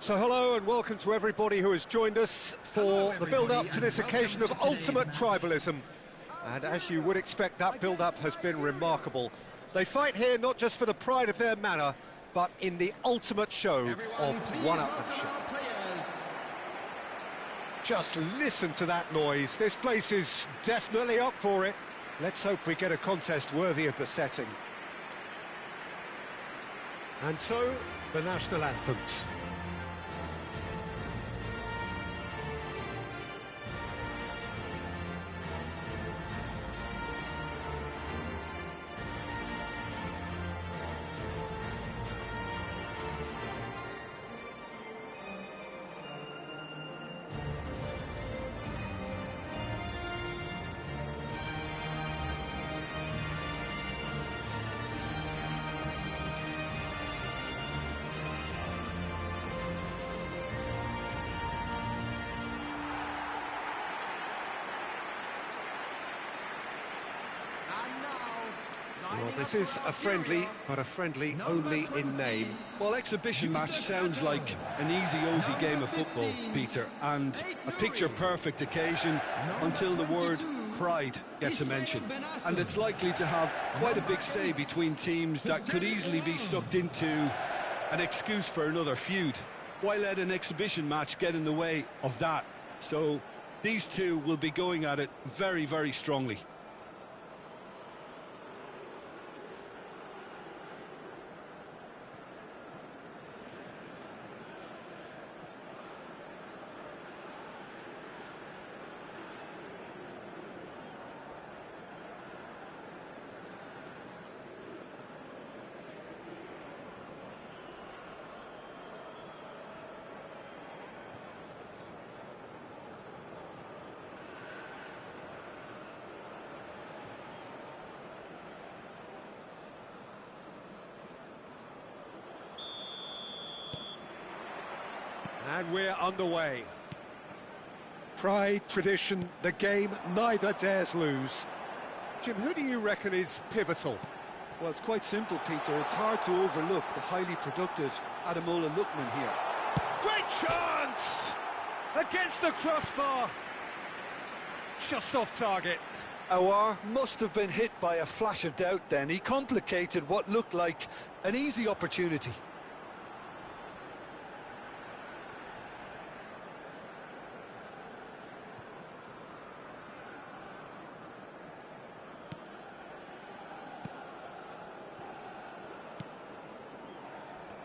So hello and welcome to everybody who has joined us for the build-up to this occasion of ultimate tribalism. And as you would expect, that build-up has been remarkable. They fight here not just for the pride of their manor, but in the ultimate show of one-upmanship. Just listen to that noise. This place is definitely up for it. Let's hope we get a contest worthy of the setting. And so, the national anthems. Well, this is a friendly, but a friendly only in name. Well, exhibition match sounds like an easy-ozy game of football, Peter, and a picture-perfect occasion until the word pride gets a mention. And it's likely to have quite a big say between teams that could easily be sucked into an excuse for another feud. Why let an exhibition match get in the way of that? So these two will be going at it very, very strongly. And we're underway. Pride, tradition, the game neither dares lose. Jim, who do you reckon is pivotal? Well, it's quite simple, Peter. It's hard to overlook the highly productive Ademola Lookman here. Great chance! Against the crossbar. Just off target. Aouar must have been hit by a flash of doubt then. He complicated what looked like an easy opportunity.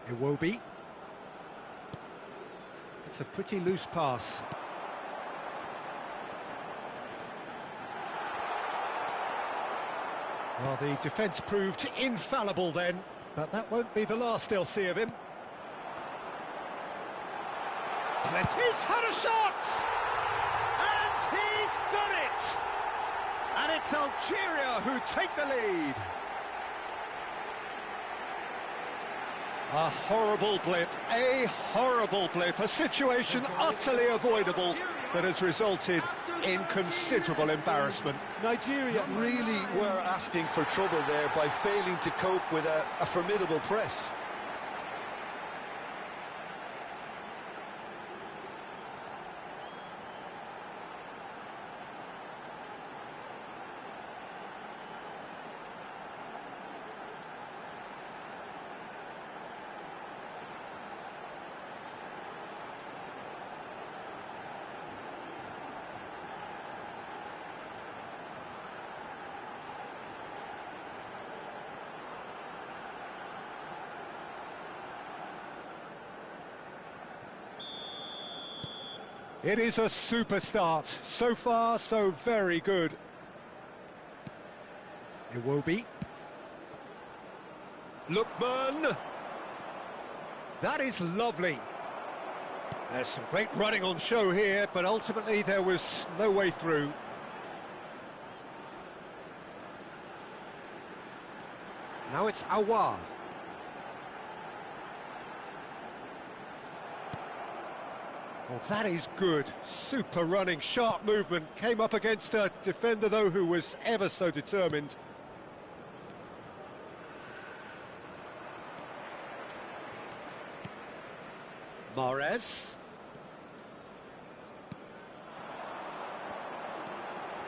Iwobi. It's a pretty loose pass. Well, the defence proved infallible then, but that won't be the last they'll see of him. He's had a shot! And he's done it! And it's Algeria who take the lead. A horrible blip, a situation utterly avoidable that has resulted in considerable embarrassment. Nigeria really were asking for trouble there by failing to cope with a formidable press. It is a super start. So far, so very good. Iwobi. Lookman. That is lovely. There's some great running on show here, but ultimately there was no way through. Now it's Aouar. Well, that is good. Super running, sharp movement. Came up against a defender, though, who was ever so determined. Mahrez.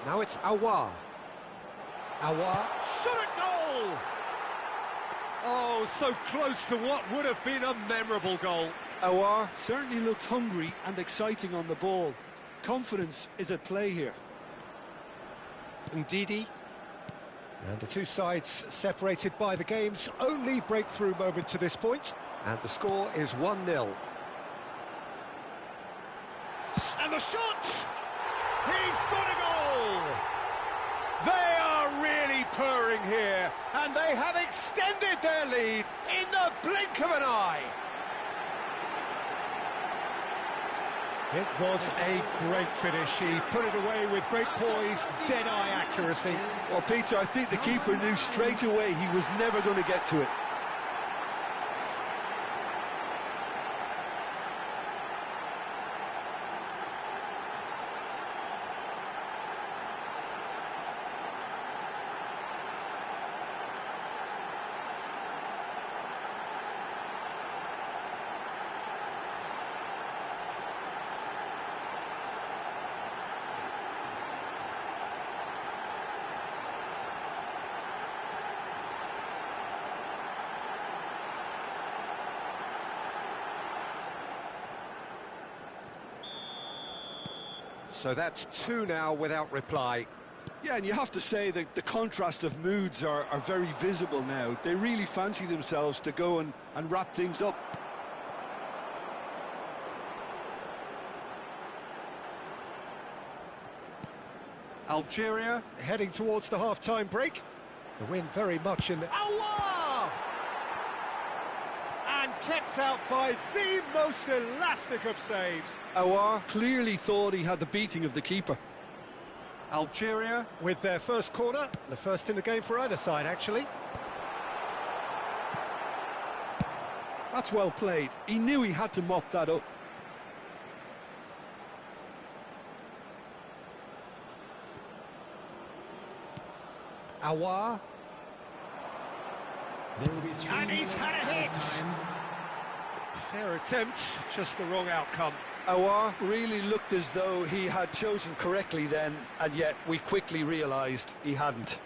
Now it's Aouar. Aouar, shot at goal! Oh, so close to what would have been a memorable goal. Aouar certainly looked hungry and exciting on the ball. Confidence is at play here. Ndidi. And the two sides separated by the game's only breakthrough moment to this point. And the score is 1-0. And the shot! He's got a goal! They are really purring here, and they have extended their lead in the blink of an eye. It was a great finish. He put it away with great poise, dead-eye accuracy. Well, Peter, I think the keeper knew straight away he was never going to get to it. So that's two now without reply. Yeah, and you have to say that the contrast of moods are very visible now. They really fancy themselves to go and wrap things up. Algeria heading towards the half-time break. The win very much in the... Aouar! And kept out by the most elastic of saves. Aouar clearly thought he had the beating of the keeper. Algeria with their first corner, the first in the game for either side, actually. That's well played. He knew he had to mop that up. Aouar. And he's had a hit. Fair attempt, just the wrong outcome. Aouar really looked as though he had chosen correctly then, and yet we quickly realised he hadn't.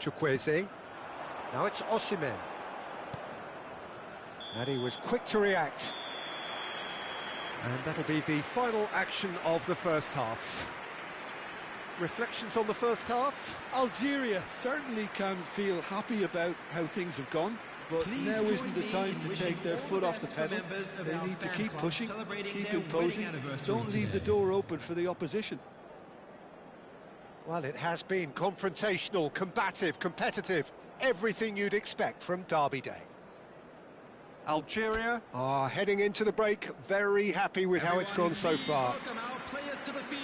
Chukwueze. Now it's Osimhen. And he was quick to react. And that'll be the final action of the first half. Reflections on the first half? Algeria certainly can feel happy about how things have gone, but now isn't the time to take their foot off the pedal. They need to keep pushing, keep imposing, don't leave the door open for the opposition. Well, it has been confrontational, combative, competitive, everything you'd expect from Derby Day. Algeria are heading into the break, very happy with how it's gone so far. Welcome our players to the field.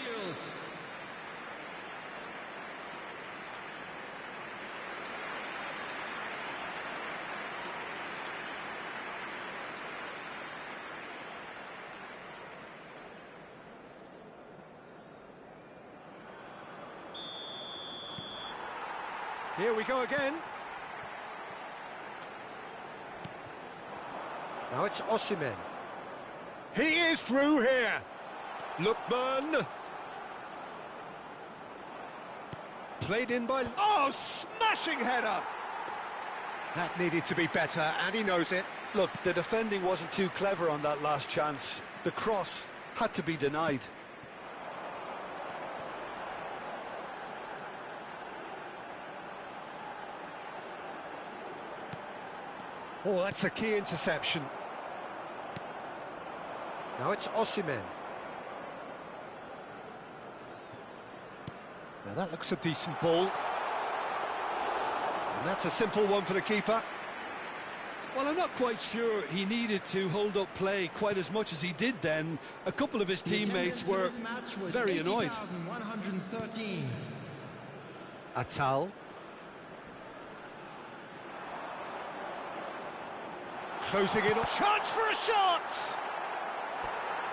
Here we go again. Now it's Osimhen. He is through here. Lookman. Played in by... Oh, smashing header! That needed to be better, and he knows it. Look, the defending wasn't too clever on that last chance. The cross had to be denied. Oh, that's a key interception. Now it's Osimhen. Now that looks a decent ball. And that's a simple one for the keeper. Well, I'm not quite sure he needed to hold up play quite as much as he did then. A couple of his teammates were very annoyed. Atal. Closing in. Chance for a shot!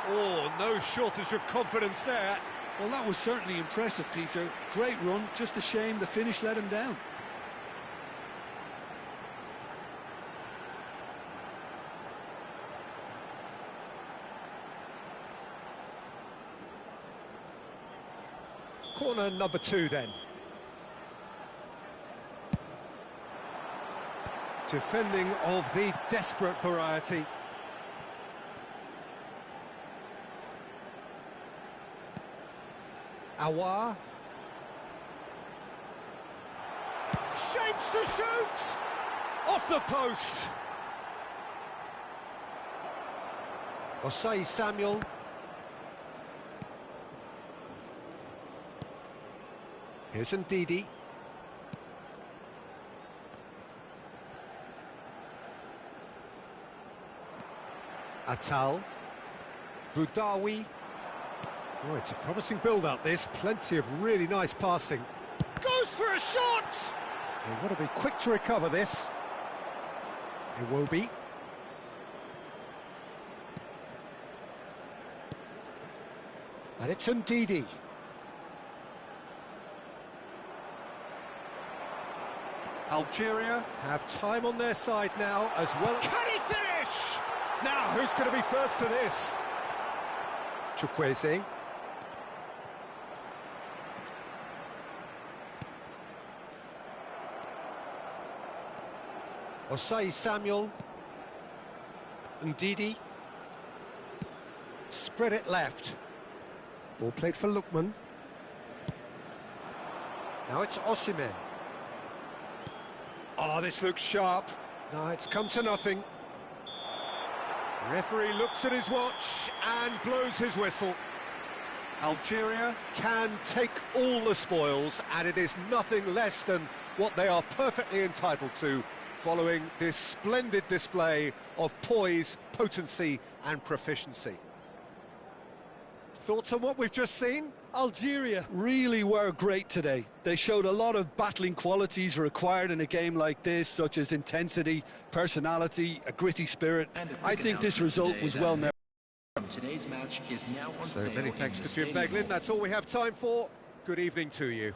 Oh, no shortage of confidence there. Well, that was certainly impressive, Peter. Great run, just a shame the finish let him down. Corner number 2 then. Defending of the desperate variety. Awar. Shapes to shoot! Off the post! Osei Samuel. Here's Ndidi. Atal. Boudaoui. Oh, it's a promising build-up, this. Plenty of really nice passing. Goes for a shot! They want to be quick to recover this. Iwobi. And it's Ndidi. Algeria Have time on their side now as well. Can he finish? Now, who's going to be first to this? Chukwueze. Osei Samuel. Ndidi. Spread it left. Ball played for Lookman. Now it's Osimhen. Oh, this looks sharp. No, it's come to nothing. Referee looks at his watch and blows his whistle. Algeria can take all the spoils, and it is nothing less than what they are perfectly entitled to, following this splendid display of poise, potency and proficiency. Thoughts on what we've just seen? Algeria really were great today. They showed a lot of battling qualities required in a game like this, such as intensity, personality, a gritty spirit. I think this result was well merited. Today's match is now on So sale many thanks to Jim Beglin. That's all we have time for. Good evening to you.